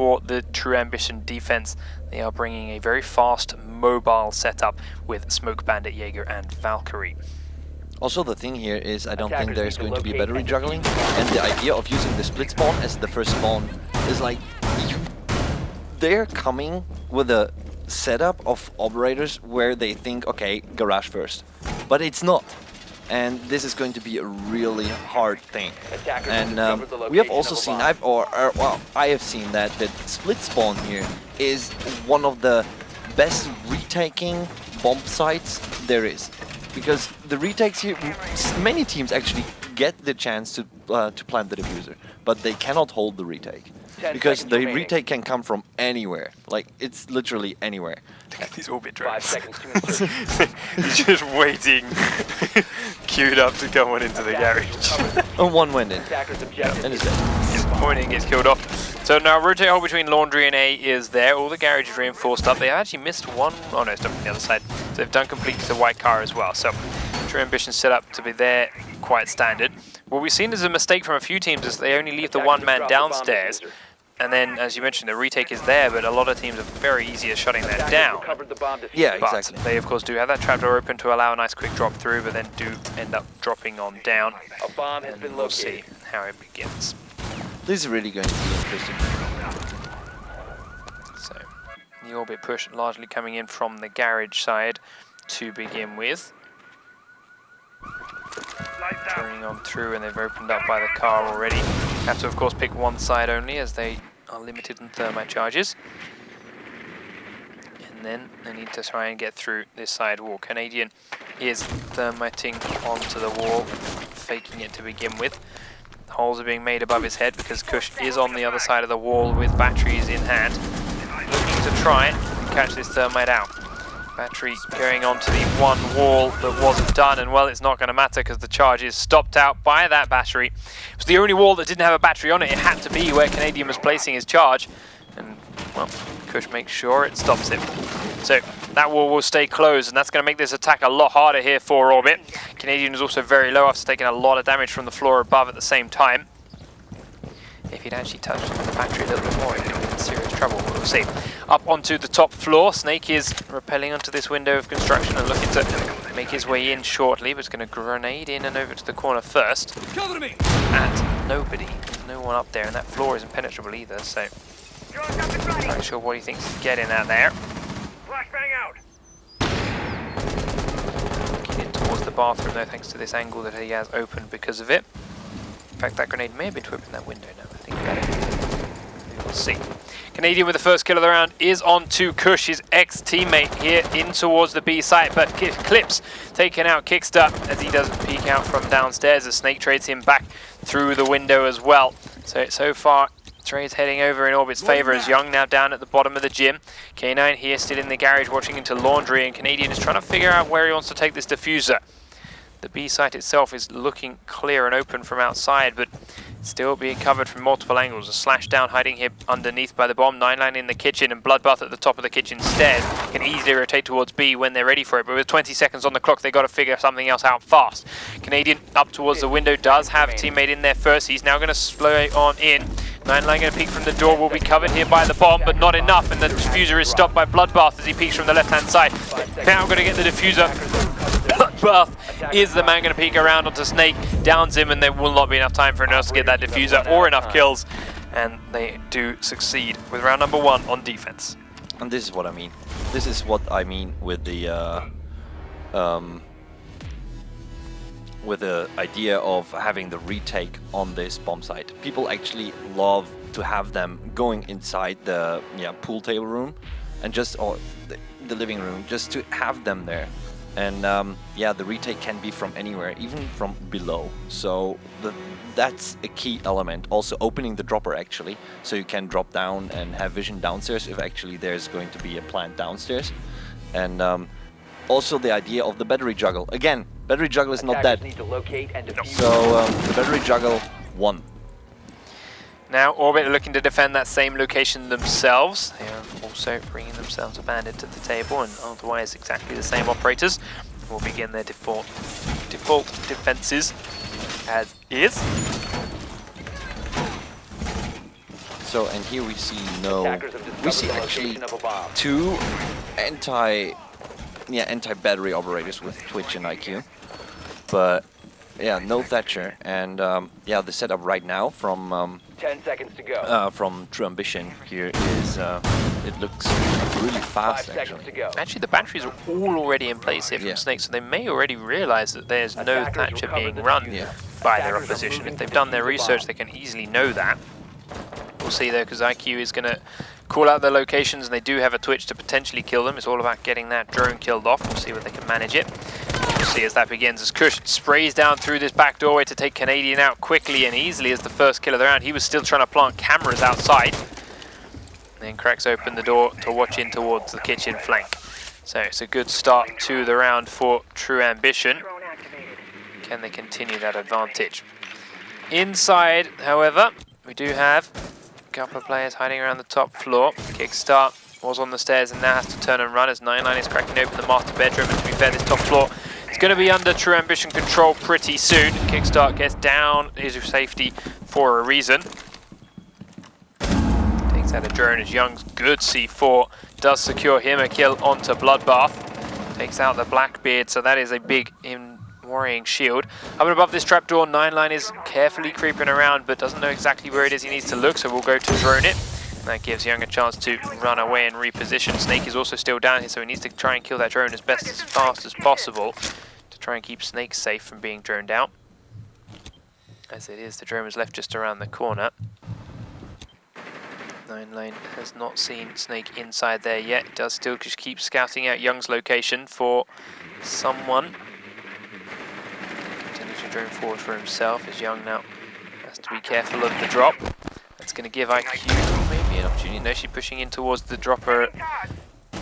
for the True AmBition defense. They are bringing a very fast, mobile setup with Smoke Bandit, Jaeger, and Valkyrie. Also, the thing here is I don't think there's going to be battery juggling, and the idea of using the split spawn as the first spawn is like they're coming with a setup of operators where they think, okay, garage first, but it's not. And this is going to be a really hard thing. And we have also seen, I have seen that the split spawn here is one of the best retaking bomb sites there is. Because the retakes here, many teams actually get the chance to plant the diffuser, but they cannot hold the retake. Because the retake can come from anywhere. Like, it's literally anywhere. Look at these orbit drones. He's just waiting, queued up to go on into the garage. And one went in. And he's dead. Pointing gets killed off. So now rotate hole between Laundry and A is there. All the garage is reinforced up. They actually missed one. Oh no, it's on the other side. So they've done complete to the white car as well. So True AmBition set up to be there, quite standard. What we've seen is a mistake from a few teams is they only leave the one man downstairs. And then, as you mentioned, the retake is there, but a lot of teams are very easy at shutting that down. Yeah, but exactly. They, of course, do have that trapdoor open to allow a nice quick drop through, but then do end up dropping on down. And we'll see how it begins. This is really going to be interesting. So, the orbit push largely coming in from the garage side to begin with. Turning on through, and they've opened up by the car already. Have to, of course, pick one side only as they are limited in thermite charges. And then they need to try and get through this side wall. Canadian is thermiting onto the wall, faking it to begin with. Holes are being made above his head because Kush is on the other side of the wall with batteries in hand, looking to try and catch this thermite out. Battery going onto the one wall that wasn't done, and well, it's not going to matter because the charge is stopped out by that battery. It was the only wall that didn't have a battery on it. It had to be where Canadian was placing his charge, and well, Kush makes sure it stops him. So that wall will stay closed, and that's going to make this attack a lot harder here for Orbit. Canadian is also very low after taking a lot of damage from the floor above at the same time. If he'd actually touched the battery a little bit more, he'd be in serious trouble. We'll see. Up onto the top floor, Snake is rappelling onto this window of construction and looking to make his way in shortly, but he's going to grenade in and over to the corner first. Cover me. And nobody, there's no one up there, and that floor isn't penetrable either, so not sure what he thinks he's getting at there. Flashbang out. Looking in towards the bathroom though, thanks to this angle that he has opened because of it. In fact, that grenade may have been to open that window now, I think about it. We will see. Canadian with the first kill of the round is on to Kush, his ex-teammate here in towards the B site, but Clips taken out Kickster as he doesn't peek out from downstairs as Snake trades him back through the window as well. So far, trade's heading over in Orbit's favour as Young now down at the bottom of the gym. K9 here still in the garage watching into Laundry, and Canadian is trying to figure out where he wants to take this diffuser. The B site itself is looking clear and open from outside, but still being covered from multiple angles. A slash down hiding here underneath by the bomb. 9line in the kitchen and Bloodbath at the top of the kitchen instead. Can easily rotate towards B when they're ready for it, but with 20 seconds on the clock, they've got to figure something else out fast. Canadian up towards the window, does have a teammate in there first. He's now going to slow on in. 9line going to peek from the door, will be covered here by the bomb, but not enough, and the diffuser is stopped by Bloodbath as he peeks from the left-hand side. Now going to get the diffuser. Bloodbath is the man going to peek around onto Snake, downs him, and there will not be enough time for anyone else to get that diffuser or enough kills, and they do succeed with round number 1 on defense. And this is what I mean. This is what I mean with the idea of having the retake on this bomb site. People actually love to have them going inside the pool table room and just or the living room, just to have them there. And the retake can be from anywhere, even from below. So that's a key element. Also opening the dropper actually, so you can drop down and have vision downstairs if actually there's going to be a plant downstairs. And also the idea of the battery juggle. Again, battery juggle is not dead. So the battery juggle won. Now Orbit are looking to defend that same location themselves. They are also bringing themselves a bandit to the table, and otherwise exactly the same operators will begin their default defenses as is. So, and here we see we see actually two anti-battery operators with Twitch and IQ, but yeah, no Thatcher. And yeah, the setup right now from 10 seconds to go. From True AmBition here is it looks really fast actually. Actually, the batteries are all already in place here from Snake, so they may already realize that there's no Thatcher being run by their opposition. If they've done their research, they can easily know that. We'll see though, because IQ is going to call out their locations, and they do have a Twitch to potentially kill them. It's all about getting that drone killed off. We'll see whether they can manage it. We'll see as that begins, as Kush sprays down through this back doorway to take Canadian out quickly and easily as the first kill of the round. He was still trying to plant cameras outside. Then cracks open the door to watch in towards the kitchen flank. So it's a good start to the round for True AmBition. Can they continue that advantage? Inside, however, we do have a couple of players hiding around the top floor. Kickstart was on the stairs and now has to turn and run as 99 is cracking open the master bedroom. And to be fair, this top floor is going to be under True AmBition control pretty soon. Kickstart gets down, is safety for a reason. Takes out a drone as Young's good C4 does secure him a kill onto Bloodbath. Takes out the Blackbeard, so that is a big worrying shield. Up and above this trapdoor, 99 is carefully creeping around but doesn't know exactly where it is he needs to look, so we'll go to drone it. And that gives Young a chance to run away and reposition. Snake is also still down here, so he needs to try and kill that drone as fast as possible to try and keep Snake safe from being droned out. As it is, the drone is left just around the corner. 99 has not seen Snake inside there yet. It does still just keep scouting out Young's location for someone. Continues to drone forward for himself as Young now has to be careful of the drop. That's going to give IQ maybe an opportunity. No, she's pushing in towards the dropper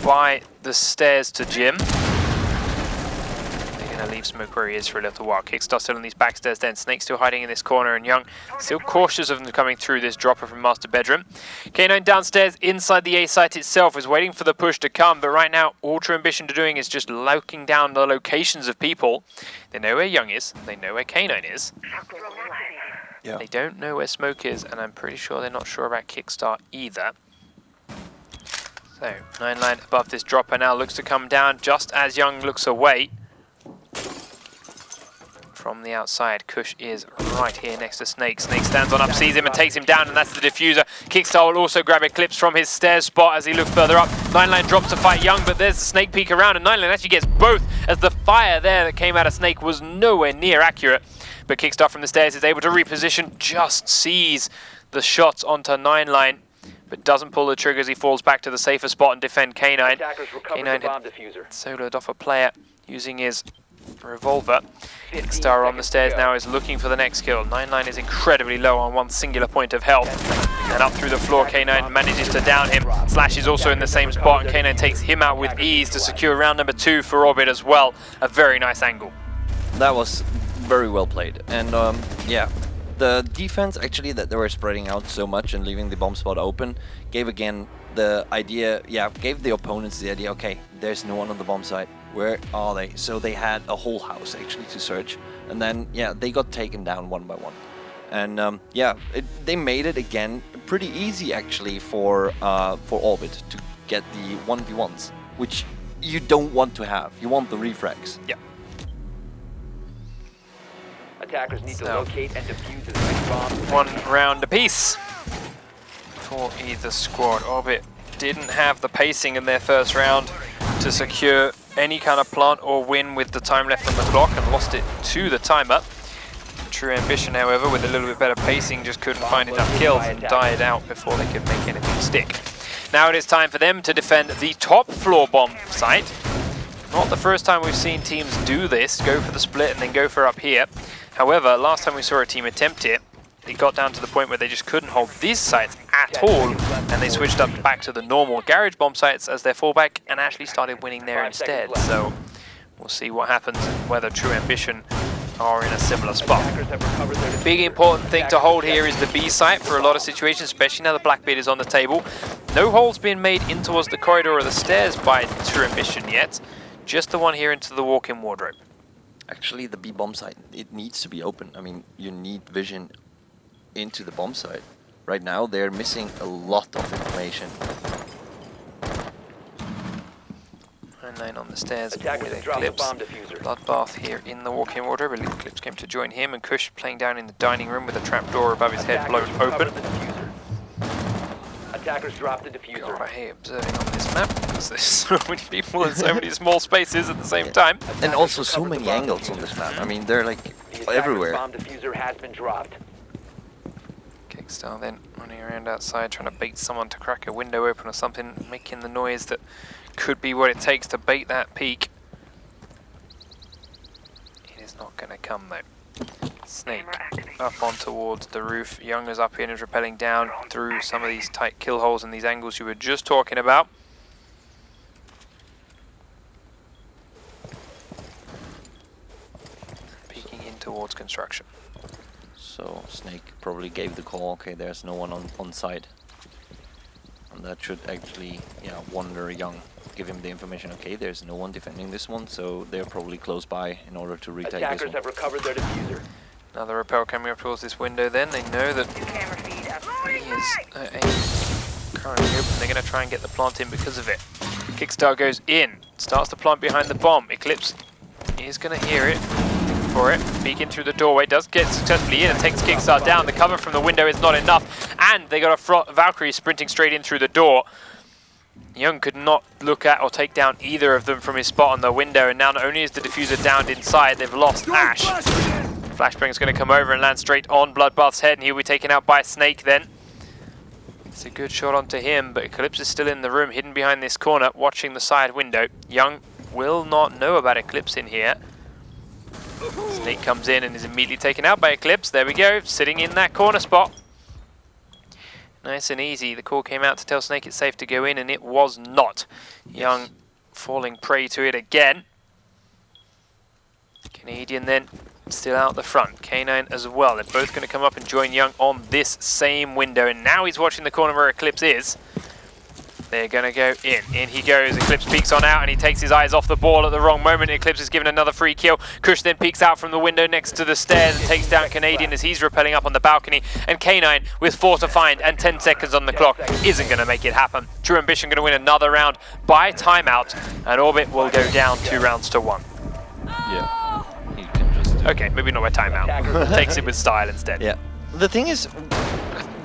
by the stairs to Jim. They're going to leave Smoke where he is for a little while. Kickstart still on these back stairs then. Snake still hiding in this corner, and Young still cautious of them coming through this dropper from master bedroom. K9 downstairs inside the A site itself is waiting for the push to come, but right now all True AmBition are doing is just locking down the locations of people. They know where Young is, they know where K9 is. Yeah. They don't know where Smoke is, and I'm pretty sure they're not sure about Kickstart either. So, 99 above this dropper now looks to come down just as Young looks away. From the outside, Kush is right here next to Snake. Snake stands on up, sees him and takes him down, and that's the diffuser. Kickstart will also grab Eclipse from his stairs spot as he looks further up. 99 drops to fight Young, but there's a Snake peek around, and 99 actually gets both as the fire there that came out of Snake was nowhere near accurate. But Kickstart from the stairs is able to reposition, just sees the shots onto 99, but doesn't pull the trigger as he falls back to the safer spot and defend K9. K9 had soloed off a player using his revolver. Kickstar on the stairs now is looking for the next kill. 99 is incredibly low on one singular point of health. And up through the floor, K9 manages to down him. Slash is also in the same spot, and K9 takes him out with ease to secure round number 2 for Orbit as well. A very nice angle. That was very well played. And yeah, the defense actually that they were spreading out so much and leaving the bomb spot open gave again the idea, gave the opponents the idea, okay, there's no one on the bomb site. Where are they? So they had a whole house actually to search, and then yeah, they got taken down one by one. And yeah, they made it again pretty easy actually for Orbit to get the 1v1s, which you don't want to have. You want the refrags. Yeah. Attackers need to locate and defuse the next bomb. One round apiece for either squad. Orbit didn't have the pacing in their first round to secure any kind of plant or win with the time left on the clock, and lost it to the timer. True AmBition, however, with a little bit better pacing, just couldn't find enough kills and died out before they could make anything stick. Now it is time for them to defend the top floor bomb site. Not the first time we've seen teams do this, go for the split and then go for up here. However, last time we saw a team attempt it, it got down to the point where they just couldn't hold these sites at all, and they switched up back to the normal garage bomb sites as their fallback and actually started winning there instead. So we'll see what happens and whether True AmBition are in a similar spot. The big important thing to hold here is the B site for a lot of situations, especially now the Blackbeard is on the table. No holes being made in towards the corridor or the stairs by True AmBition yet, just the one here into the walk-in wardrobe. Actually, the B bomb site, it needs to be open. I mean, you need vision into the bomb site. right now they're missing a lot of information. And 9 on the stairs Attackers with have dropped the Eclipse. bomb diffuser. Bloodbath here in the walk-in wardrobe. Eclipse came to join him, and Kush playing down in the dining room with a trapdoor above his head blown Attackers open. recovered the diffuser. Attackers dropped the diffuser. God, I hate observing on this map because there's so many people in so many small spaces at the same time. And also so many angles on this map. I mean, they're like The attacker's everywhere. bomb diffuser has been dropped. Kickstar then running around outside trying to bait someone to crack a window open or something, making the noise that could be what it takes to bait that peak. It is not going to come though. Snake up on towards the roof. Young is up here and is rappelling down through some of these tight kill holes and these angles you were just talking about. Peeking in towards construction. So Snake probably gave the call. Okay, there's no one on site. And that should actually, yeah, wonder Young. Give him the information, okay, there's no one defending this one, so they're probably close by in order to retake this Attackers one. have recovered their diffuser. Another rappel coming up towards this window then. They know that he is currently open. They're going to try and get the plant in because of it. Kickstar goes in, starts the plant behind the bomb. Eclipse is going to hear it, for it, peeking through the doorway, does get successfully in and takes Kickstar down. The cover from the window is not enough, and they got a Valkyrie sprinting straight in through the door. Young could not look at or take down either of them from his spot on the window, and now not only is the diffuser downed inside, they've lost Ash. Flashbang is going to come over and land straight on Bloodbath's head, and he'll be taken out by Snake then. It's a good shot onto him, but Eclipse is still in the room, hidden behind this corner, watching the side window. Young will not know about Eclipse in here. Snake comes in and is immediately taken out by Eclipse. There we go, sitting in that corner spot. Nice and easy. The call came out to tell Snake it's safe to go in, and it was not. Young falling prey to it again. Canadian then still out the front. K9 as well. They're both going to come up and join Young on this same window, and now he's watching the corner where Eclipse is. They're going to go in. In he goes. Eclipse peeks on out, and he takes his eyes off the ball at the wrong moment. Eclipse is given another free kill. Kush then peeks out from the window next to the stairs and takes down Canadian as he's rappelling up on the balcony. And K9, with 4 to find and 10 seconds on the clock, isn't going to make it happen. True AmBition going to win another round by timeout, and Orbit will go down 2 rounds to 1. Yeah. You can just... Okay, maybe not by timeout. Takes it with style instead. Yeah. The thing is,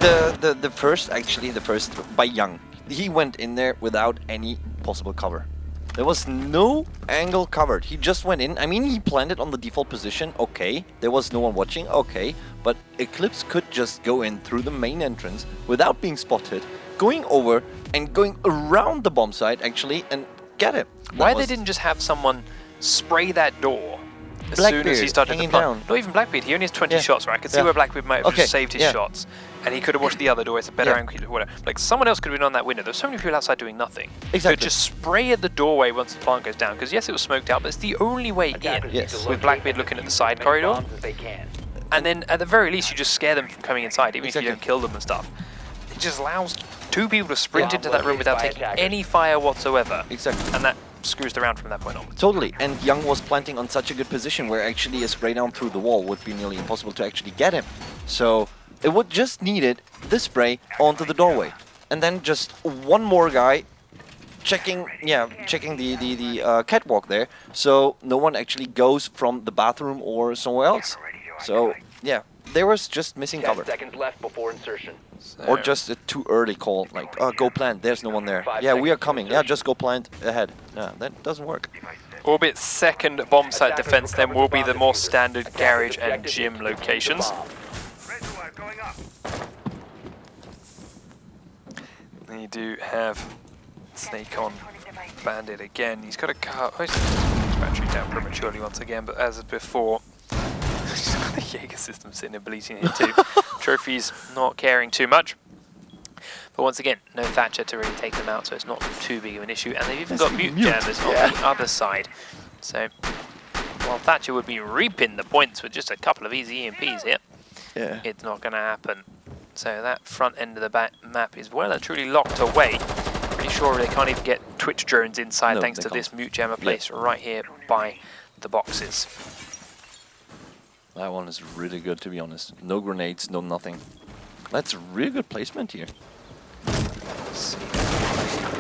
the first by Young. He went in there without any possible cover. There was no angle covered. He just went in. I mean, he planted on the default position, okay. There was no one watching, okay. But Eclipse could just go in through the main entrance without being spotted, going over and going around the bomb site, actually, and get it. Why they didn't just have someone spray that door as soon as he started to plant? down. Not even Blackbeard, he only has 20 Yeah. shots, right? I could see Yeah. where Blackbeard might have just saved his Yeah. shots. And he could have watched the other door, it's a better Yeah. angle, whatever. Like, someone else could have been on that window. There's so many people outside doing nothing. Exactly. So just spray at the doorway once the plant goes down, because yes, it was smoked out, but it's the only way in. Attackers need to Yes. With locate Blackbeard and looking at the defuse side as many corridor. bombs as they can. And then, at the very least, you just scare them from coming inside, even if you Exactly. don't kill them and stuff. It just allows 2 people to sprint Yeah. into that room without By taking attackers. any fire whatsoever. Exactly. And that screws the round from that point on. Totally, and Young was planting on such a good position where actually a spray down through the wall would be nearly impossible to actually get him. So it would just needed the spray onto the doorway, and then just one more guy checking the catwalk there, so no one actually goes from the bathroom or somewhere else. So yeah, there was just missing 10 cover, seconds left before insertion. or just a too early call, like go plant. There's no one there. 5 Yeah, we are seconds coming. Yeah, just go plant ahead. Yeah, that doesn't work. Orbit's second bomb site defense then will be the more standard garage and gym locations. Reservoir going up. They do have Snake on Bandit again. He's got a car. Oh, he's his battery down prematurely once again, but as before, he's got the Jaeger system sitting and bleeding here too. Trophies not caring too much. But once again, no Thatcher to really take them out, so it's not too big of an issue. And they've even got mute jammers on the other side. So while Thatcher would be reaping the points with just a couple of easy EMPs here, Yeah. it's not going to happen. So that front end of the map is well and truly locked away. Pretty sure they can't even get Twitch drones inside No, thanks they to can't. this mute jammer place right here by the boxes. That one is really good, to be honest. No grenades, no nothing. That's really good placement here.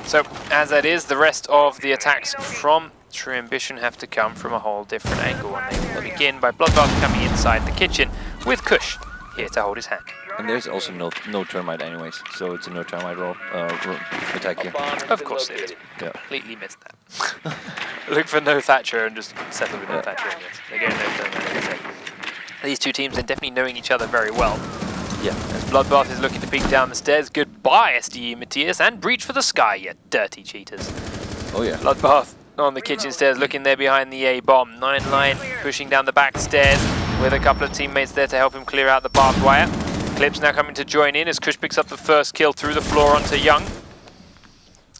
So, as that is, the rest of the attacks from True AmBition have to come from a whole different angle. And they will begin by Bloodbath coming inside the kitchen with Kush here to hold his hand. And there's also no termite anyways, so it's a no termite roll attack here. Of course it is. Yeah. Completely missed that. Look for no Thatcher and just settle with no Thatcher. Again, no termite. These two teams are definitely knowing each other very well. Yeah. As Bloodbath is looking to peek down the stairs. Goodbye, SDE Matthias, and breach for the sky, you dirty cheaters. Oh yeah. Bloodbath on the kitchen stairs, looking there behind the A-bomb. 9line pushing down the back stairs with a couple of teammates there to help him clear out the barbed wire. Clips now coming to join in as Kush picks up the first kill through the floor onto Young.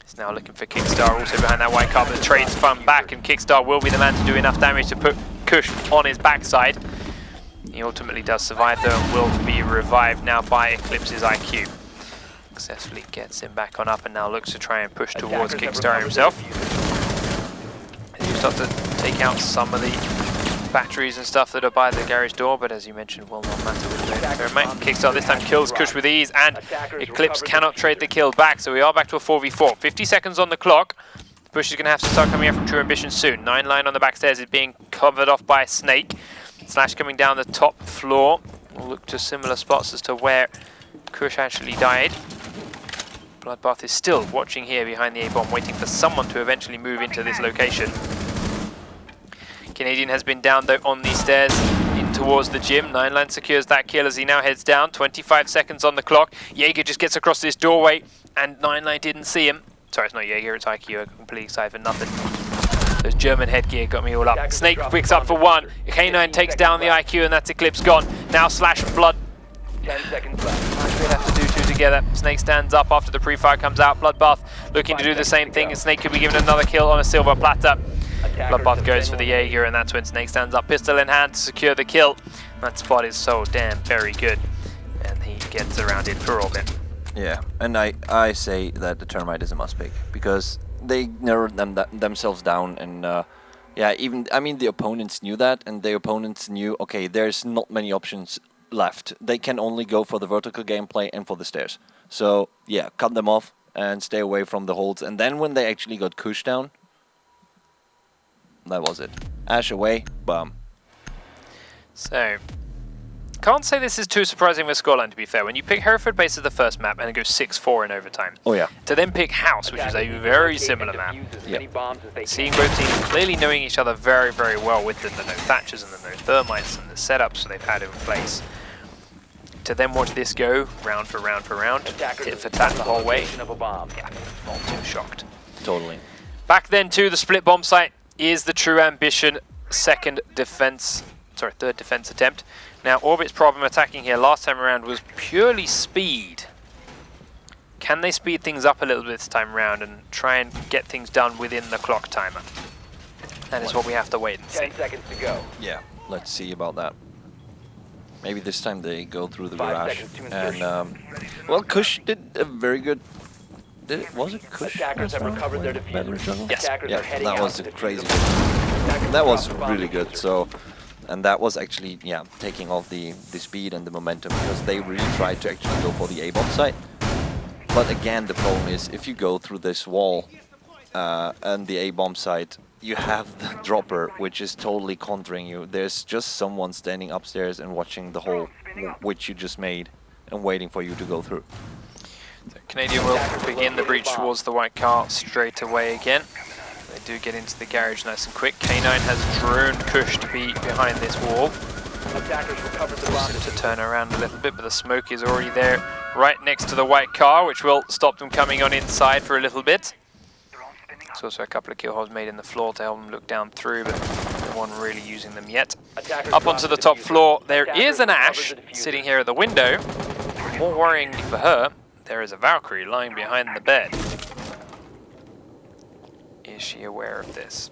He's now looking for Kickstar also behind that white car, but the trade's fun back, and Kickstar will be the man to do enough damage to put Kush on his backside. He ultimately does survive though and will be revived now by Eclipse's IQ. Successfully gets him back on up and now looks to try and push towards Kickstar himself. You start to take out some of the batteries and stuff that are by the garage door, but as you mentioned, will not matter with the thermite. Kickstar this time kills Kush with ease, and Eclipse cannot trade the kill back, so we are back to a 4v4. 50 seconds on the clock. The push is going to have to start coming out from True AmBition soon. 9line on the back stairs is being covered off by a Snake. Slash coming down the top floor. We'll look to similar spots as to where Kush actually died. Bloodbath is still watching here behind the A-bomb, waiting for someone to eventually move into this location. Canadian has been down though on these stairs in towards the gym. 9line secures that kill as he now heads down. 25 seconds on the clock. Jaeger just gets across this doorway and 9line didn't see him. Sorry, it's not Jaeger, it's IQ. I'm completely excited for nothing. Those German headgear got me all up. Snake picks up for one. K9 takes down the IQ and that's Eclipse gone. Now Slash and Blood. 10 seconds left. We'll have to do two together. Snake stands up after the pre-fire comes out. Bloodbath looking to do the same thing, and Snake could be given another kill on a silver platter. Bloodbath goes for the Jaeger, and that's when Snake stands up, pistol in hand to secure the kill. That spot is so damn very good, and he gets around it for orbit. Yeah, and I say that the termite is a must pick because they narrowed themselves down, and yeah, even I mean the opponents knew that, and the opponents knew okay, there's not many options left. They can only go for the vertical gameplay and for the stairs. So yeah, cut them off and stay away from the holds. And then when they actually got Kush down, that was it. Ash away, bam. So, can't say this is too surprising with scoreline, to be fair. When you pick Hereford base as the first map and it goes 6-4 in overtime. Oh yeah. To then pick House, which is a very similar map. Seeing both teams clearly knowing each other very, very well with the no Thatchers and the no Thermites and the setups they've had in place. To then watch this go round for round for round, tit for tat the whole way. Yeah, not too shocked. Totally. Back then to the split bomb site is the True AmBition third defense attempt. Now Orbit's problem attacking here last time around was purely speed. Can they speed things up a little bit this time around and try and get things done within the clock timer? That is what we have to wait and see. 10 seconds to go. Yeah, let's see about that. Maybe this time they go through the 5 garage. seconds to And insertion. well, Kush did a very good. Was it Kush? Attackers have recovered their diffuser. Yes. Attackers Yeah, are heading that out was to defuse crazy. the bomb. That was really good. So, and that was actually taking off the speed and the momentum because they really tried to actually go for the A-bomb site. But again, the problem is if you go through this wall and the A-bomb site, you have the dropper, which is totally countering you. There's just someone standing upstairs and watching the hole which you just made and waiting for you to go through. So Canadian will begin the breach towards the white car straight away again. They do get into the garage nice and quick. K9 has droned Kush to be behind this wall. Attackers recovered the bomb. To turn around a little bit, but the smoke is already there right next to the white car, which will stop them coming on inside for a little bit. There's also a couple of kill holes made in the floor to help them look down through, but no one really using them yet. Up onto the top floor, there is an Ash sitting here at the window. More worryingly for her, there is a Valkyrie lying behind the bed. Is she aware of this?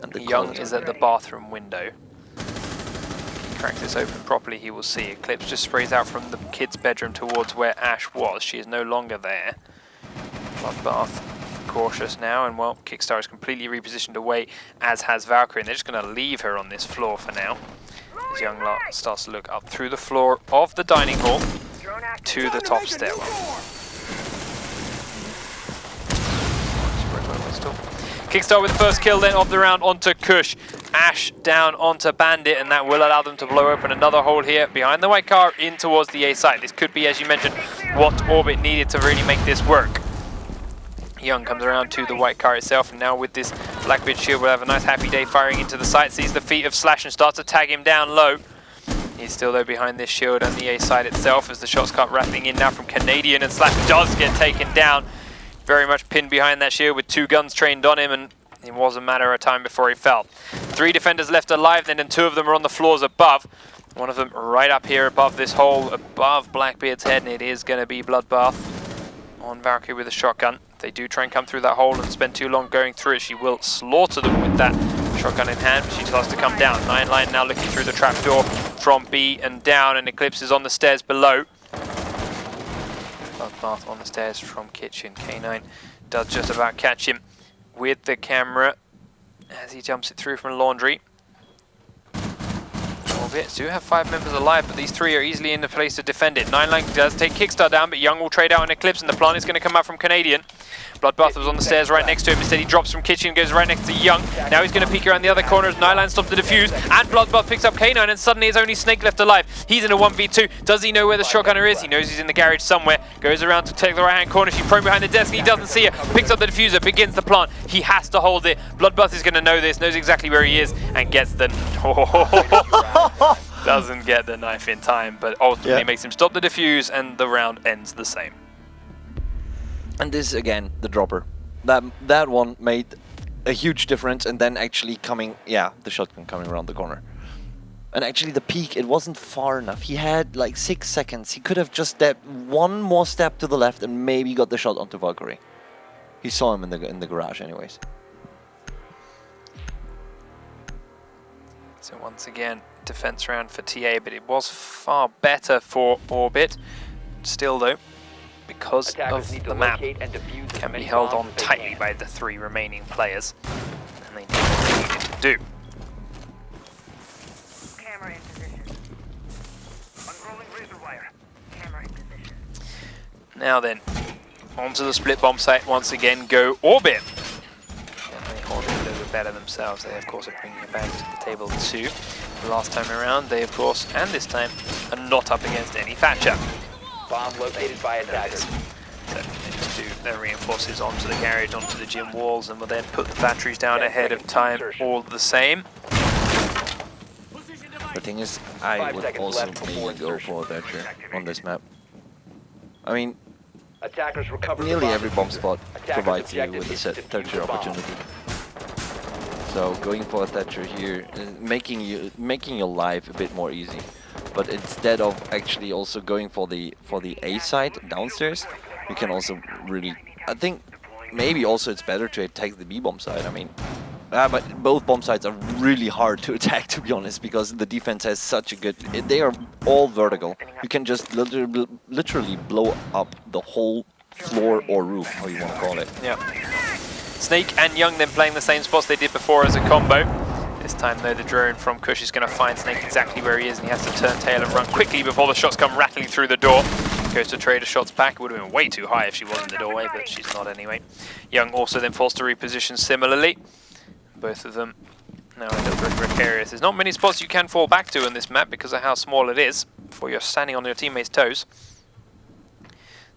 And the Young is at the bathroom window. If he cracks this open properly, he will see. Eclipse just sprays out from the kid's bedroom towards where Ash was. She is no longer there. Bloodbath cautious now, and well, Kickstar is completely repositioned away, as has Valkyrie, and they're just going to leave her on this floor for now. As Young starts to look up through the floor of the dining hall. to the top stairwell. Kickstart with the first kill then of the round onto Kush. Ash down onto Bandit, and that will allow them to blow open another hole here behind the white car in towards the A site. This could be, as you mentioned, what Orbit needed to really make this work. Young comes around to the white car itself, and now with this Blackbeard shield will have a nice happy day firing into the site. Sees the feet of Slash and starts to tag him down low. He's still though behind this shield and the A site itself as the shots come rattling in now from Canadian, and Slash does get taken down. Very much pinned behind that shield with 2 guns trained on him, and it was a matter of time before he fell. 3 defenders left alive then, and 2 of them are on the floors above. One of them right up here above this hole, above Blackbeard's head, and it is going to be Bloodbath on Valkyrie with a shotgun. If they do try and come through that hole and spend too long going through it, she will slaughter them with that shotgun in hand, but she starts to come down. 9 Line now looking through the trapdoor from B and down, and Eclipse is on the stairs below. Bloodbath on the stairs from kitchen. K9 does just about catch him with the camera as he jumps it through from laundry. Orbit do have 5 members alive, but these 3 are easily in the place to defend it. 9 Line does take Kickstart down, but Young will trade out an Eclipse, and the plant is going to come out from Canadian. Bloodbath was on the stairs right next to him. Instead, he drops from kitchen, goes right next to Young. Now he's going to peek around the other corner as 9 Line stops the defuse, and Bloodbath picks up K9, and suddenly there's only Snake left alive. He's in a 1v2. Does he know where the shotgunner is? He knows he's in the garage somewhere. Goes around to take the right-hand corner. She's prone behind the desk, and he doesn't see her. Picks up the diffuser, begins the plant. He has to hold it. Bloodbath is going to know this, knows exactly where he is, and gets the... Doesn't get the knife in time, but ultimately makes him stop the diffuse, and the round ends the same. And this again, the dropper. That one made a huge difference, and then actually coming, the shotgun coming around the corner. And actually the peak, it wasn't far enough. He had like 6 seconds. He could have just stepped 1 more step to the left and maybe got the shot onto Valkyrie. He saw him in the garage anyways. So once again, defense round for TA, but it was far better for Orbit. Still though, because of the map, can be held on tightly by the 3 remaining players, and they do what they needed to do. Camera in position. Unrolling razor wire. Camera in position. Now then, onto the split bomb site once again go Orbit. And they hold it a little bit better themselves. They of course are bringing it back to the table too. The last time around, they of course, and this time, are not up against any Thatcher. Bomb located by attackers. So they just do their reinforces onto the garage, onto the gym walls, and will then put the batteries down ahead of time all the same. The thing is, I would also maybe go for Thatcher on this map. I mean, Attackers recover nearly every bomb spot provides you with a set Thatcher opportunity. So going for a Thatcher here, making your life a bit more easy. But instead of actually also going for the A side downstairs, you can also really, I think maybe also it's better to attack the B bomb side. I mean, but both bomb sides are really hard to attack, to be honest, because the defense has such a good, they are all vertical. You can just literally blow up the whole floor or roof, how you want to call it. Yeah. Snake and Young then playing the same spots they did before as a combo. This time though, the drone from Kush is going to find Snake exactly where he is, and he has to turn tail and run quickly before the shots come rattling through the door. Goes to trade a shots back. It would have been way too high if she was in the doorway, but she's not anyway. Young also then forced to reposition similarly. Both of them now end up very precarious. There's not many spots you can fall back to in this map because of how small it is before you're standing on your teammates' toes.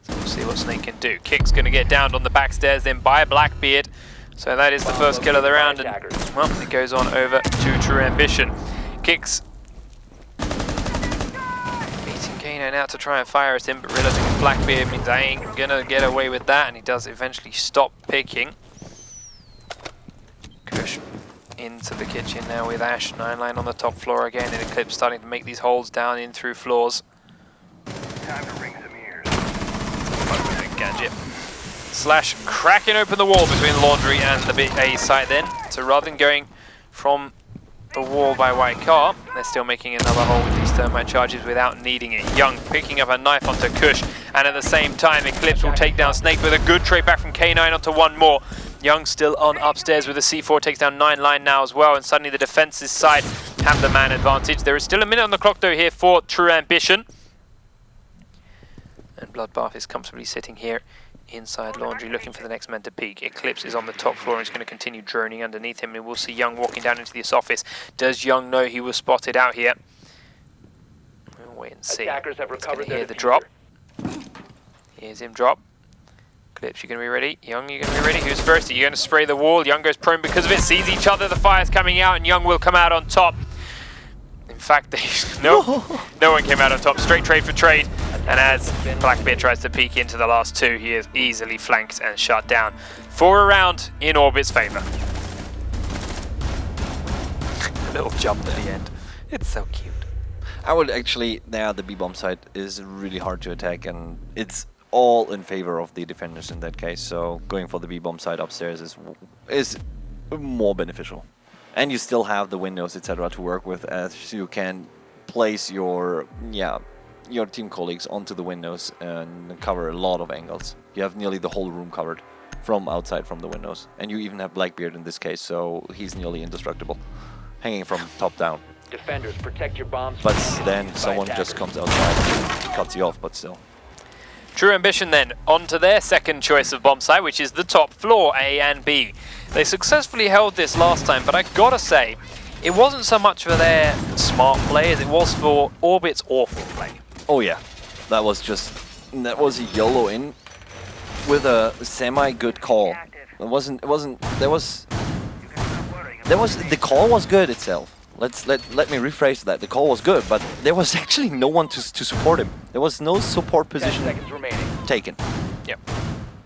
So we'll see what Snake can do. Kick's going to get downed on the back stairs then by Blackbeard. So that is the first kill of the round, and well, it goes on over to True AmBition. Kicks beating Kano out to try and fire at him, but realizing it's Blackbeard means I ain't gonna get away with that, and he does eventually stop picking. Kush into the kitchen now with Ash. 9 Line on the top floor again, and Eclipse starting to make these holes down in through floors. Time to ring some ears. Gadget. Slash cracking open the wall between the laundry and the big A site then. So rather than going from the wall by white car, they're still making another hole with these thermite charges without needing it. Young picking up a knife onto Kush, and at the same time Eclipse will take down Snake with a good trade back from K9 onto one more. Young still on upstairs with a C4, takes down 9 Line now as well, and suddenly the defense's side have the man advantage. There is still a minute on the clock though here for True AmBition. And Bloodbath is comfortably sitting here inside Laundry looking for the next man to peek. Eclipse is on the top floor and is going to continue droning underneath him, and we'll see Young walking down into this office. Does Young know he was spotted out here? We'll wait and see. Attackers have recovered Hear their the diffuser. drop. Here's him drop. Eclipse, you going to be ready? Young, you going to be ready? Who's first? Are you going to spray the wall? Young goes prone because of it, sees each other, the fire's coming out, and Young will come out on top. In fact, no one came out on top. Straight trade for trade. And as Blackbeard tries to peek into the last two, he is easily flanked and shut down. For a round in Orbit's favor. A little jump at the end. It's so cute. I would actually, the B-bomb side is really hard to attack, and it's all in favor of the defenders in that case. So going for the B-bomb side upstairs is more beneficial. And you still have the windows, etc. to work with, as you can place your team colleagues onto the windows and cover a lot of angles. You have nearly the whole room covered from outside from the windows. And you even have Blackbeard in this case, so he's nearly indestructible, hanging from top down. Defenders, protect your bombs. But then someone just comes outside and cuts you off, but still. True AmBition then, on to their second choice of bomb site, which is the top floor, A and B. They successfully held this last time, but I gotta say, it wasn't so much for their smart play as it was for Orbit's awful play. Oh yeah, that was a YOLO in with a semi-good call. The call was good itself. Let me rephrase that. The call was good, but there was actually no one to support him. There was no support position taken. Yep.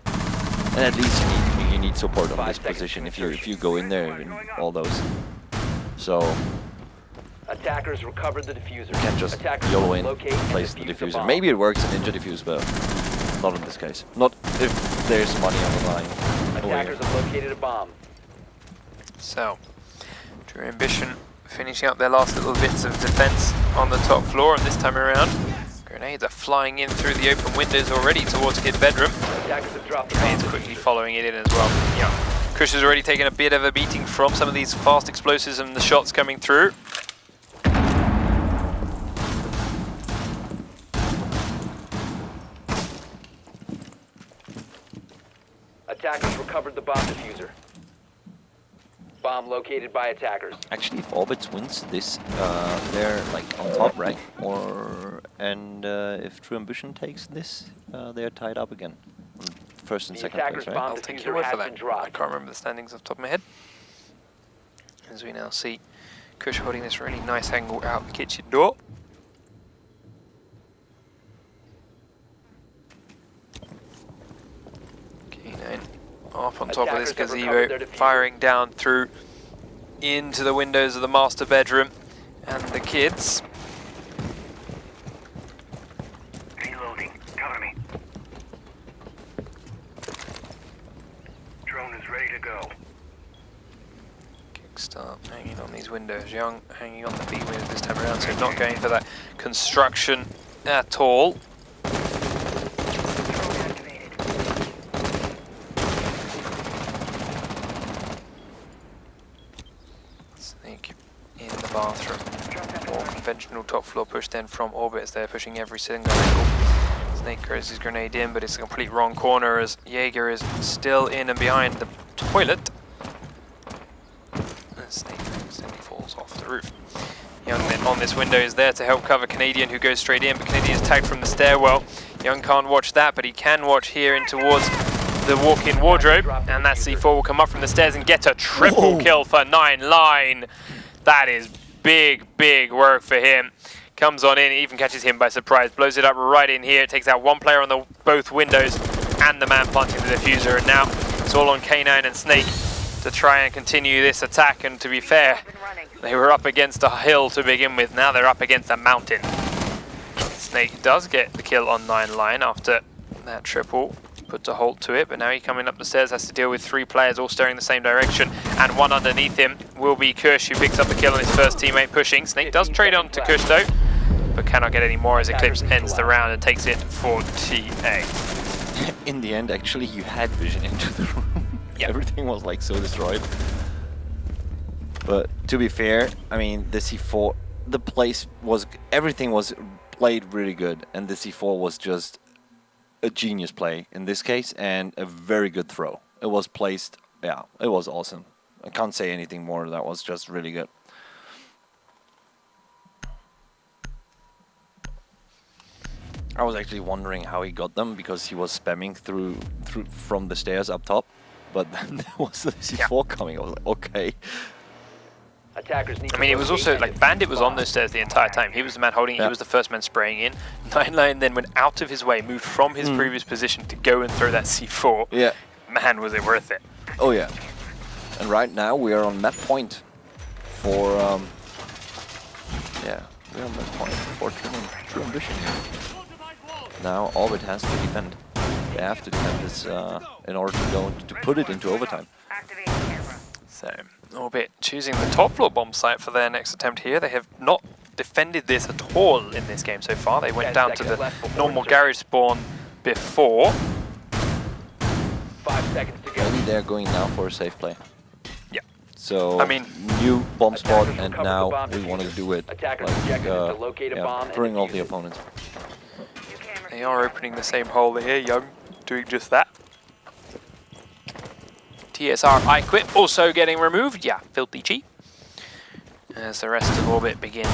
And at least you need support on this position if you go in there in all those. So attackers recovered the diffuser. You can't just YOLO in, place the diffuser. Maybe it works in Ninja Diffuse, but not in this case. Not if there's money on the line. Attackers have located a bomb. So, True AmBition finishing up their last little bits of defense on the top floor, and this time around, grenades are flying in through the open windows already towards Kid's bedroom. Attackers have dropped the Grenades quickly following it in as well. Yeah. Kush has already taken a bit of a beating from some of these fast explosives and the shots coming through. Attackers recovered the bomb diffuser. Bomb located by attackers. Actually, if Orbit wins this, they're like on top, right? And if True AmBition takes this, they're tied up again. First and second place, right? I'll take your word for that. I can't remember the standings off the top of my head. As we now see Kush holding this really nice angle out the kitchen door. K9 off on top of this gazebo, firing down through into the windows of the master bedroom, and the kids. Reloading. Cover me. Drone is ready to go. Kickstart hanging on these windows. Young hanging on the B windows this time around, so not going for that construction at all. Snake in the bathroom. More conventional top floor push then from Orbit as they're pushing every single angle. Snake throws his grenade in, but it's a complete wrong corner as Jaeger is still in and behind the toilet. And Snake accidentally falls off the roof. Young then on this window is there to help cover Canadian, who goes straight in, but Canadian is tagged from the stairwell. Young can't watch that, but he can watch here in towards the walk-in wardrobe, and that C4 will come up from the stairs and get a triple kill for 9line. That is big, big work for him. Comes on in, even catches him by surprise, blows it up right in here. It takes out one player on both windows and the man planting the diffuser, and now it's all on K9 and Snake to try and continue this attack. And to be fair, they were up against a hill to begin with, now they're up against a mountain. Snake does get the kill on 9line after that triple. Put a halt to it, but now he coming up the stairs has to deal with 3 players all staring the same direction, and one underneath him will be Kush, who picks up the kill on his first teammate pushing. Snake does trade on to Kush though, but cannot get any more as Eclipse ends the round and takes it for TA. In the end, actually, you had vision into the room. Yep. Everything was like so destroyed. But to be fair, I mean, the C4, everything was played really good, and the C4 was just a genius play in this case and a very good throw. It was placed, yeah, it was awesome. I can't say anything more. That was just really good. I was actually wondering how he got them because he was spamming through from the stairs up top, but then there was the C4 coming. I was like, okay. Attackers need I mean, it was also like Bandit was on those stairs the entire time. He was the man holding it. He was the first man spraying in. 9line then went out of his way, moved from his previous position to go and throw that C4. Yeah. Man, was it worth it. Oh yeah. And right now we are on map point for yeah, we're on map point for True AmBition here. Now Orbit has to defend. They have to defend this in order to go to put it into overtime. So Orbit choosing the top floor bomb site for their next attempt here. They have not defended this at all in this game so far. They went down to the normal garage spawn before. 5 seconds to go. Maybe they're going now for a safe play. Yeah. So I mean, new bomb spot, Attackers and recovered the now bomb we want to diffuser. do it Attackers like objective is to locate a bomb and throwing all defuse the it. opponents. they are opening the same hole here. Young doing just that. TSR I-Quip also getting removed. Yeah, filthy cheap. As the rest of Orbit begin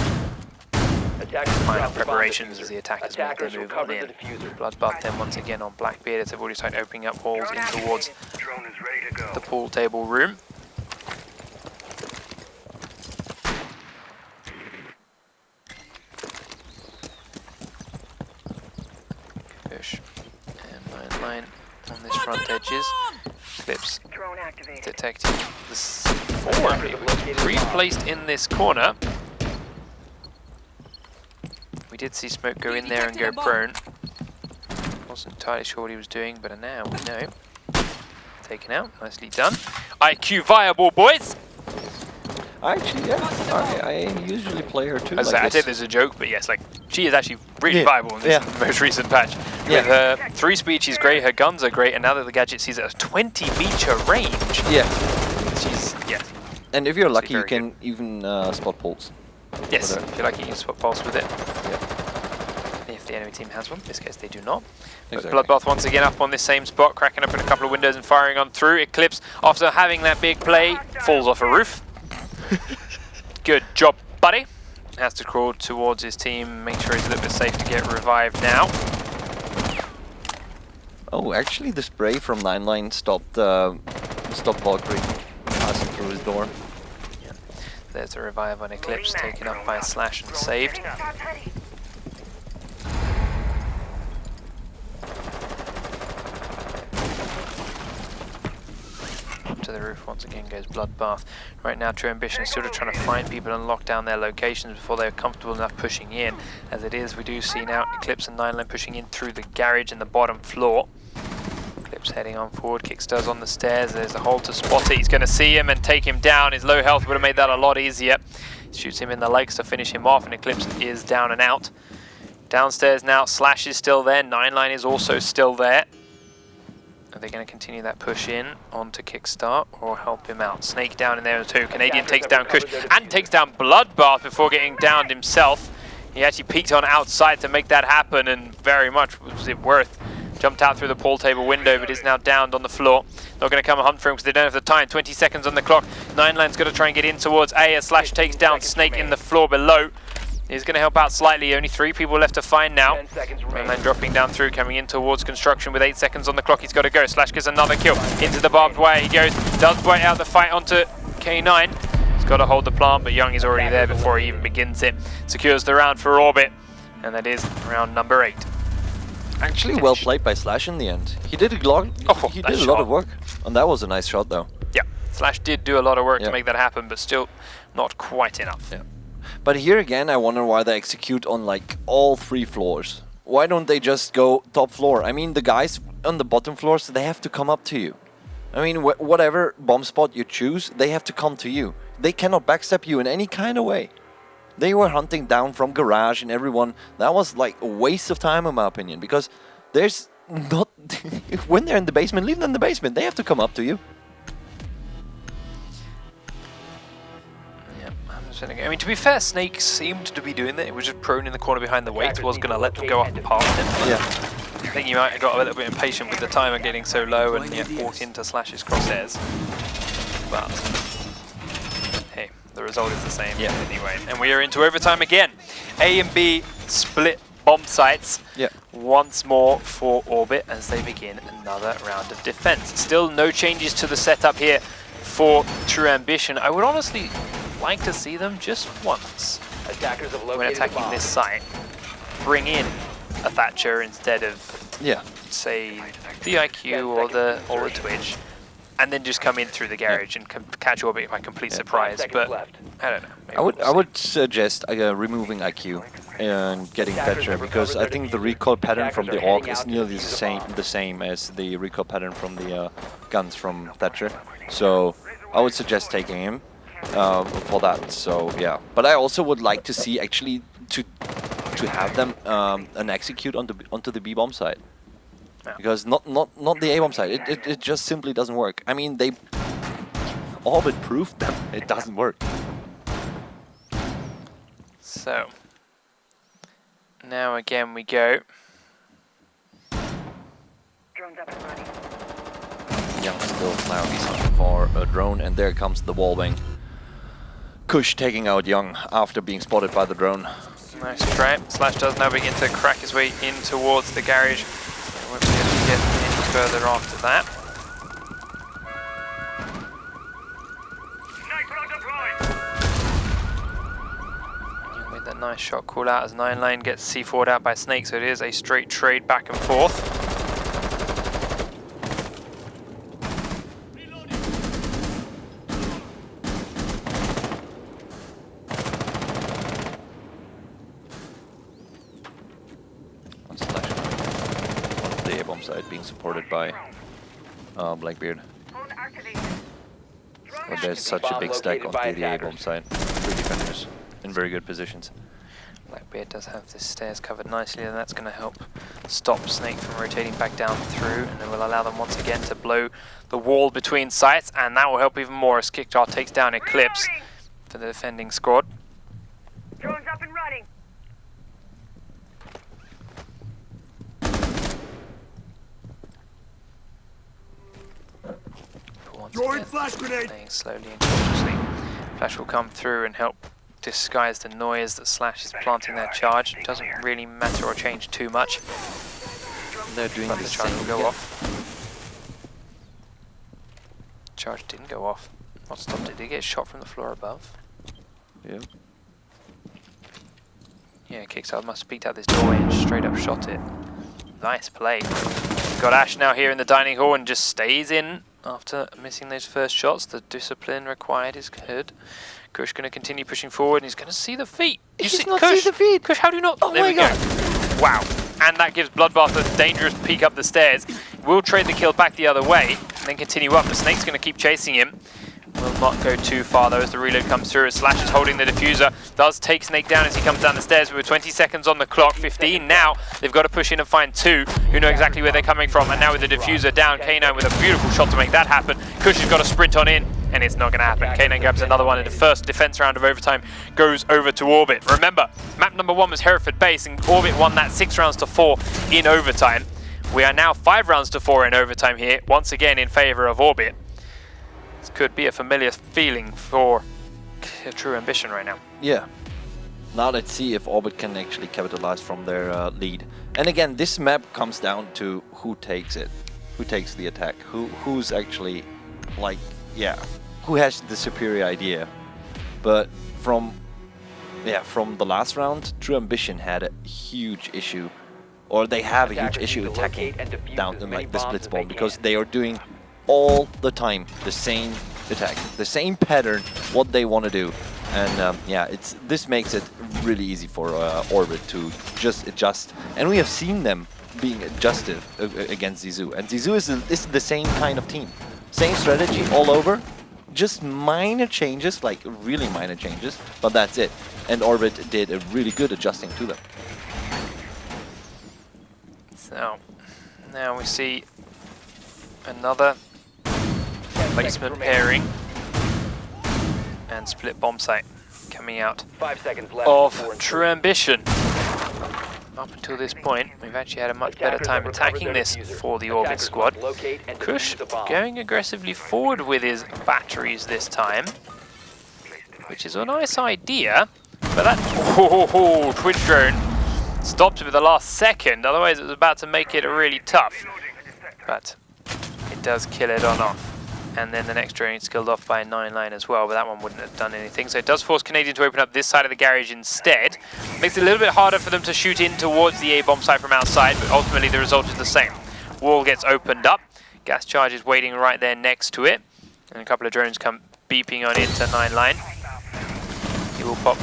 Attackers final dropped the bomb preparations diffuser. as the attackers make their Attackers move on recovered in. the diffuser. Bloodbath then once again on Blackbeard as they've already started opening up holes in towards Drone is ready to go. the pool table room. Push and 9line on this front edges. Clips Drone activated. detecting the C4. Pre-placed in this corner. We did see Smoke go in there and go prone. Wasn't entirely sure what he was doing, but now we know. Taken out, nicely done. IQ viable, boys! Actually, yeah, I usually play her too. As like I this. said, there's a joke, but yes, like she is actually really Yeah. viable in this most recent patch. Yeah. With her 3-speed, she's great. Her guns are great, and now that the gadget sees at a 20-meter range, Yeah, she's and if you're Actually lucky, you very can even spot pulls. yes. With her. If you like, you can spot pulse with it. Yeah. If the enemy team has one, in this case they do not. But Exactly. Bloodbath once again up on this same spot, cracking open a couple of windows and firing on through. Eclipse, after having that big play, falls off a roof. Good job, buddy. Has to crawl towards his team, make sure he's a little bit safe to get revived now. Oh, actually, the spray from 9line stopped Valkyrie passing through his door. There's a revive on Eclipse, taken up by Slash and saved. Up to the roof once again goes Bloodbath. Right now True AmBition is still just trying to find people and lock down their locations before they're comfortable enough pushing in. As it is, we do see now Eclipse and 9line pushing in through the garage in the bottom floor. Eclipse heading on forward, Kickstar's on the stairs, there's a hole to spot it. He's going to see him and take him down. His low health would have made that a lot easier. Shoots him in the legs to finish him off, and Eclipse is down and out. Downstairs now, Slash is still there, 9line is also still there. Are they going to continue that push in onto Kickstart or help him out? Snake down in there too. Canadian takes down Kush and takes down Bloodbath before getting downed himself. He actually peeked on outside to make that happen, and very much was it worth. Jumped out through the pool table window, but is now downed on the floor. Not going to come and hunt for him because they don't have the time. 20 seconds on the clock. 9line's got to try and get in towards A as Slash takes down Snake in the floor below. He's going to help out slightly. Only 3 people left to find now. 10 seconds remaining. 9line dropping down through, coming in towards construction with 8 seconds on the clock. He's got to go. Slash gets another kill. Into the barbed wire he goes. Does break out the fight onto K9. He's got to hold the plant, but Young is already there before he even begins it. Secures the round for Orbit, and that is round number 8. Actually, well played by Slash in the end. He did a lot. He did a lot of work, and that was a nice shot, though. Yeah, Slash did do a lot of work to make that happen, but still not quite enough. Yeah. But here again, I wonder why they execute on like all 3 floors. Why don't they just go top floor? I mean, the guys on the bottom floors, they have to come up to you. I mean, whatever bomb spot you choose, they have to come to you. They cannot backstep you in any kind of way. They were hunting down from garage and everyone. That was like a waste of time in my opinion, because there's not... when they're in the basement, leave them in the basement. They have to come up to you. I mean, to be fair, Snake seemed to be doing that. It was just prone in the corner behind the weight. Was going to let them go up past him. Yeah. think you might have got a little bit impatient with the timer getting so low and walked into Slash's crosshairs. But hey, the result is the same anyway. And we are into overtime again. A and B split bomb sites once more for Orbit as they begin another round of defense. Still no changes to the setup here for True AmBition. I would honestly like to see them just once Attackers have when located the attacking bomb. this site bring in a Thatcher instead of say the IQ or the Twitch, and then just come in through the garage and catch Orbit by complete surprise. 5 seconds But left. I don't know. Maybe I we'll would suggest removing IQ and getting Thatcher, because I think the recoil pattern from the AUG is nearly the same as the recoil pattern from the guns from Thatcher. So I would suggest taking him for that. So yeah, but I also would like to see actually to have them an execute onto the B bomb side, because not the A bomb side. It just simply doesn't work. I mean, they Orbit proved them it doesn't work. So now again we go. Drones up and running. Young still now he's hunting for a drone, and there comes the wallbang. Kush taking out Young after being spotted by the drone. Nice try. Slash does now begin to crack his way in towards the garage. Won't be able to get any further after that. Sniper on deployed. Young made that nice shot call out as 9line gets C4'd out by Snake, so it is a straight trade back and forth. Side being supported by Blackbeard. Phone activated. But there's such a big stack on the A bomb side. 3 defenders in very good positions. Blackbeard does have the stairs covered nicely, and that's going to help stop Snake from rotating back down through, and it will allow them once again to blow the wall between sites, and that will help even more as Kickjar takes down Eclipse for the defending squad. Drones up and running. Throwing flash grenade! Playing slowly and cautiously. Flash will come through and help disguise the noise that Slash is planting their charge. It doesn't really matter or change too much. They're doing But the the charge same will go again. off. Charge didn't go off. What stopped it? Did it get shot from the floor above? Yeah. Yeah, Kickstarter must have peeked out this doorway and straight up shot it. Nice play. Got Ash now here in the dining hall and just stays in after missing those first shots. The discipline required is good. Kush going to continue pushing forward, and he's going to see the feet. You He's see not Kush? see the feet. Kush, how do you not? Oh there my we God. go. Wow. And that gives Bloodbath a dangerous peek up the stairs. We'll trade the kill back the other way and then continue up. The Snake's going to keep chasing him. Will not go too far though as the reload comes through. As Slash is holding the diffuser. Does take Snake down as he comes down the stairs. But with 20 seconds on the clock, 15 now. They've got to push in and find 2 who know exactly where they're coming from. And now with the diffuser down, K9 with a beautiful shot to make that happen. Kush has got to sprint on in, and it's not going to happen. K9 grabs another one, and the first defense round of overtime goes over to Orbit. Remember, map number 1 was Hereford Base, and Orbit won that 6 rounds to 4 in overtime. We are now 5 rounds to 4 in overtime here, once again in favor of Orbit. This could be a familiar feeling for True AmBition right now. Yeah. Now let's see if Orbit can actually capitalize from their lead. And again, this map comes down to who takes it, who takes the attack, who's actually like, who has the superior idea. But from the last round, True AmBition had a huge issue, or they have a huge issue attacking down in like the split spawn, because they are doing all the time the same attack, the same pattern, what they want to do. And this makes it really easy for Orbit to just adjust. And we have seen them being adjusted against Zizou. And Zizou is the same kind of team. Same strategy all over, just minor changes, like really minor changes, but that's it. And Orbit did a really good adjusting to them. So, now we see another placement pairing and split bomb site coming out 5 seconds left of before True AmBition. up until this point, we've actually had a much better Attackers time have recovered attacking their this diffuser. for the Orbit Attackers squad. must locate and Kush defuse the bomb. going aggressively forward with his batteries this time, which is a nice idea, but that Twitch drone stopped him at the last second, otherwise it was about to make it really tough. But it does kill it on off. And then the next drone is killed off by a 9-line as well, but that one wouldn't have done anything. So it does force Canadian to open up this side of the garage instead. Makes it a little bit harder for them to shoot in towards the A-bomb site from outside, but ultimately the result is the same. Wall gets opened up. Gas charge is waiting right there next to it. And a couple of drones come beeping on into 9-line. He will pop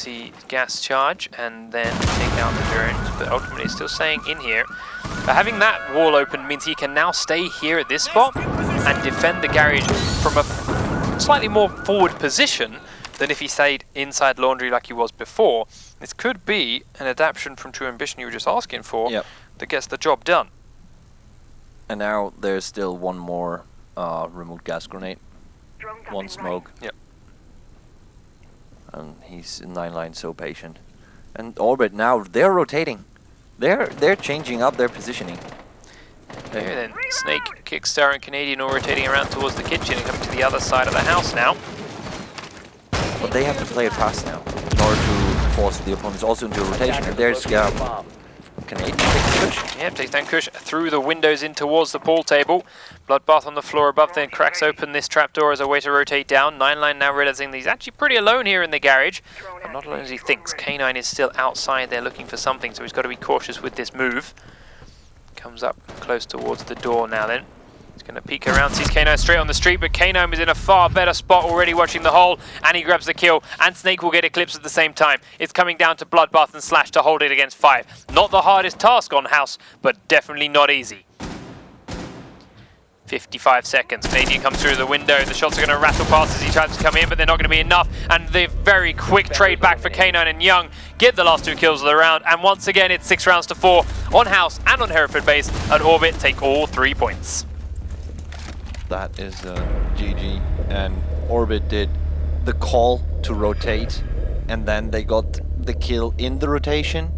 the gas charge and then take out the drones, but ultimately it's still staying in here. But having that wall open means he can now stay here at this spot and defend the garage from a slightly more forward position than if he stayed inside laundry like he was before. This could be an adaptation from True AmBition you were just asking for that gets the job done. And now there's still one more remote gas grenade. One smoke. Yep. And he's in 9-line, so patient. And Orbit now, they're rotating. They're changing up their positioning. Here then, Snake, Kickstar and Canadian all rotating around towards the kitchen and coming to the other side of the house now. But they have to play it fast now in order to force the opponents also into a rotation. And there's Canadian takes Kush. Yeah, takes down Kush through the windows in towards the pool table. Bloodbath on the floor above, then cracks open this trapdoor as a way to rotate down. 9-line now realizing that he's actually pretty alone here in the garage. But not alone as he thinks. K9 is still outside there looking for something, so he's got to be cautious with this move. Comes up close towards the door now then. He's going to peek around, sees K9 straight on the street, but K9 is in a far better spot already watching the hole, and he grabs the kill, and Snake will get eclipsed at the same time. It's coming down to Bloodbath and Slash to hold it against 5. Not the hardest task on House, but definitely not easy. 55 seconds. Canadian comes through the window. The shots are going to rattle past as he tries to come in, but they're not going to be enough. And the very quick trade back for K9 and Young get the last 2 kills of the round. And once again, it's 6 rounds to 4 on House and on Hereford base. And Orbit take all 3 points. That is GG. And Orbit did the call to rotate, and then they got the kill in the rotation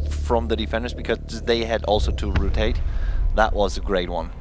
from the defenders because they had also to rotate. That was a great one.